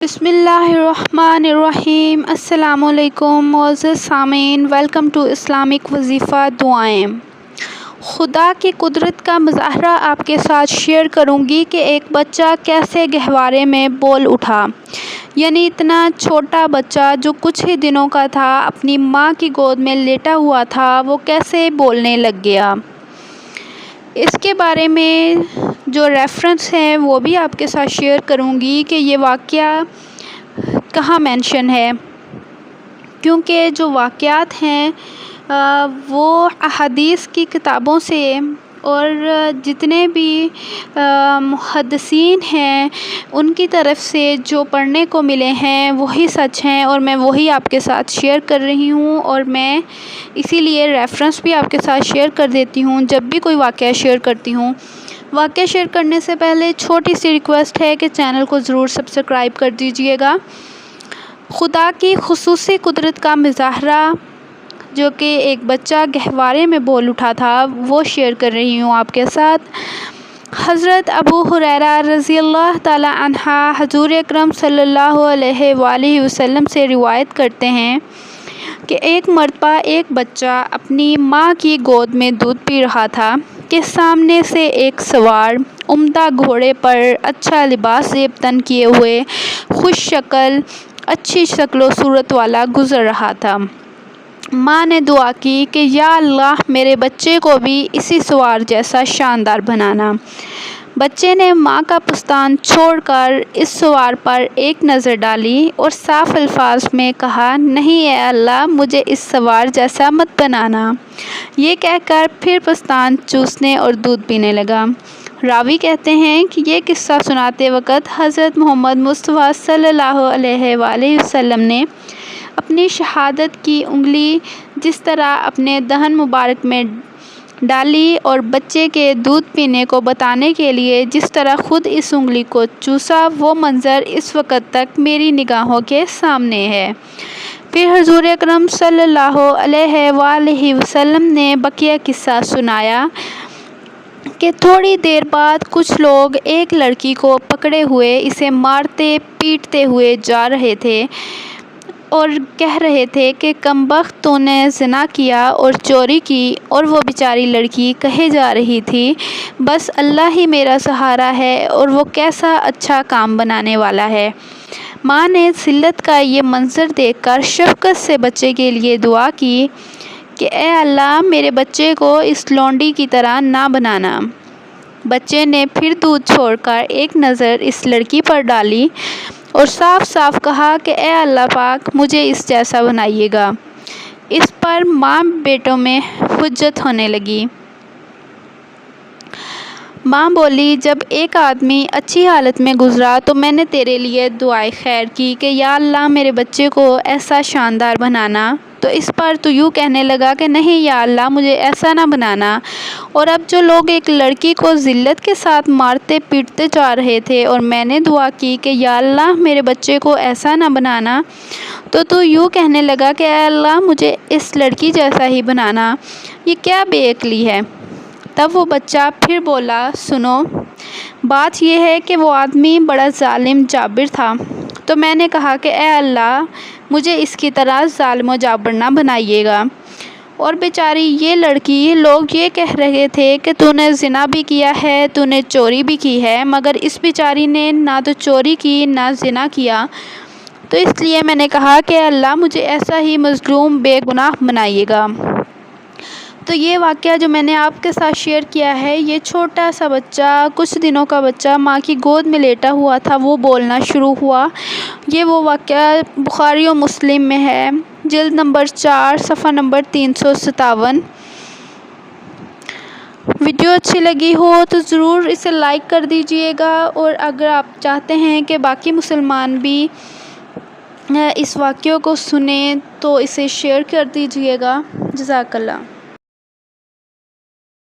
بسم اللہ الرحمن الرحیم۔ السلام علیکم معزز سامعین، ویلکم ٹو اسلامک وظیفہ دعائیں۔ خدا کی قدرت کا مظاہرہ آپ کے ساتھ شیئر کروں گی کہ ایک بچہ کیسے گہوارے میں بول اٹھا، یعنی اتنا چھوٹا بچہ جو کچھ ہی دنوں کا تھا، اپنی ماں کی گود میں لیٹا ہوا تھا، وہ کیسے بولنے لگ گیا۔ اس کے بارے میں جو ریفرنس ہے وہ بھی آپ کے ساتھ شیئر کروں گی کہ یہ واقعہ کہاں مینشن ہے، کیونکہ جو واقعات ہیں وہ احادیث کی کتابوں سے اور جتنے بھی محدثین ہیں ان کی طرف سے جو پڑھنے کو ملے ہیں وہی سچ ہیں، اور میں وہی آپ کے ساتھ شیئر کر رہی ہوں، اور میں اسی لیے ریفرنس بھی آپ کے ساتھ شیئر کر دیتی ہوں جب بھی کوئی واقعہ شیئر کرتی ہوں۔ واقعہ شیئر کرنے سے پہلے چھوٹی سی ریکویسٹ ہے کہ چینل کو ضرور سبسکرائب کر دیجئے گا۔ خدا کی خصوصی قدرت کا مظاہرہ جو کہ ایک بچہ گہوارے میں بول اٹھا تھا، وہ شیئر کر رہی ہوں آپ کے ساتھ۔ حضرت ابو ہریرہ رضی اللہ تعالی عنہ حضور اکرم صلی اللہ علیہ وآلہ وسلم سے روایت کرتے ہیں کہ ایک مرتبہ ایک بچہ اپنی ماں کی گود میں دودھ پی رہا تھا کہ سامنے سے ایک سوار عمدہ گھوڑے پر اچھا لباس زیب تن کیے ہوئے، خوش شکل، اچھی شکل و صورت والا گزر رہا تھا۔ ماں نے دعا کی کہ یا اللہ میرے بچے کو بھی اسی سوار جیسا شاندار بنانا۔ بچے نے ماں کا پستان چھوڑ کر اس سوار پر ایک نظر ڈالی اور صاف الفاظ میں کہا، نہیں اے اللہ مجھے اس سوار جیسا مت بنانا۔ یہ کہہ کر پھر پستان چوسنے اور دودھ پینے لگا۔ راوی کہتے ہیں کہ یہ قصہ سناتے وقت حضرت محمد مصطفیٰ صلی اللہ علیہ وآلہ وسلم نے اپنی شہادت کی انگلی جس طرح اپنے دہن مبارک میں ڈالی اور بچے کے دودھ پینے کو بتانے کے لیے جس طرح خود اس انگلی کو چوسا، وہ منظر اس وقت تک میری نگاہوں کے سامنے ہے۔ پھر حضور اکرم صلی اللہ علیہ وآلہ وسلم نے بقیہ قصہ سنایا کہ تھوڑی دیر بعد کچھ لوگ ایک لڑکی کو پکڑے ہوئے اسے مارتے پیٹتے ہوئے جا رہے تھے اور کہہ رہے تھے کہ کم بخت تو نے زنا کیا اور چوری کی، اور وہ بیچاری لڑکی کہے جا رہی تھی بس اللہ ہی میرا سہارا ہے اور وہ کیسا اچھا کام بنانے والا ہے۔ ماں نے ذلت کا یہ منظر دیکھ کر شفقت سے بچے کے لیے دعا کی کہ اے اللہ میرے بچے کو اس لونڈی کی طرح نہ بنانا۔ بچے نے پھر دودھ چھوڑ کر ایک نظر اس لڑکی پر ڈالی اور صاف صاف کہا کہ اے اللہ پاک مجھے اس جیسا بنائیے گا۔ اس پر ماں بیٹوں میں حجت ہونے لگی۔ ماں بولی، جب ایک آدمی اچھی حالت میں گزرا تو میں نے تیرے لیے دعائے خیر کی کہ یا اللہ میرے بچے کو ایسا شاندار بنانا، تو اس پر تو یوں کہنے لگا کہ نہیں یا اللہ مجھے ایسا نہ بنانا۔ اور اب جو لوگ ایک لڑکی کو ذلت کے ساتھ مارتے پیٹتے جا رہے تھے اور میں نے دعا کی کہ یا اللہ میرے بچے کو ایسا نہ بنانا، تو یوں کہنے لگا کہ اے اللہ مجھے اس لڑکی جیسا ہی بنانا، یہ کیا بے عقلی ہے۔ تب وہ بچہ پھر بولا، سنو بات یہ ہے کہ وہ آدمی بڑا ظالم جابر تھا، تو میں نے کہا کہ اے اللہ مجھے اس کی طرح ظالم و جابر نہ بنائیے گا۔ اور بیچاری یہ لڑکی، لوگ یہ کہہ رہے تھے کہ تو نے زنا بھی کیا ہے، تو نے چوری بھی کی ہے، مگر اس بیچاری نے نہ تو چوری کی نہ زنا کیا، تو اس لیے میں نے کہا کہ اے اللہ مجھے ایسا ہی مظلوم بے گناہ بنائیے گا۔ تو یہ واقعہ جو میں نے آپ کے ساتھ شیئر کیا ہے، یہ چھوٹا سا بچہ، کچھ دنوں کا بچہ ماں کی گود میں لیٹا ہوا تھا، وہ بولنا شروع ہوا۔ یہ وہ واقعہ بخاری و مسلم میں ہے، جلد نمبر 4 صفحہ نمبر 357۔ ویڈیو اچھی لگی ہو تو ضرور اسے لائک کر دیجئے گا، اور اگر آپ چاہتے ہیں کہ باقی مسلمان بھی اس واقعے کو سنیں تو اسے شیئر کر دیجئے گا۔ جزاک اللہ۔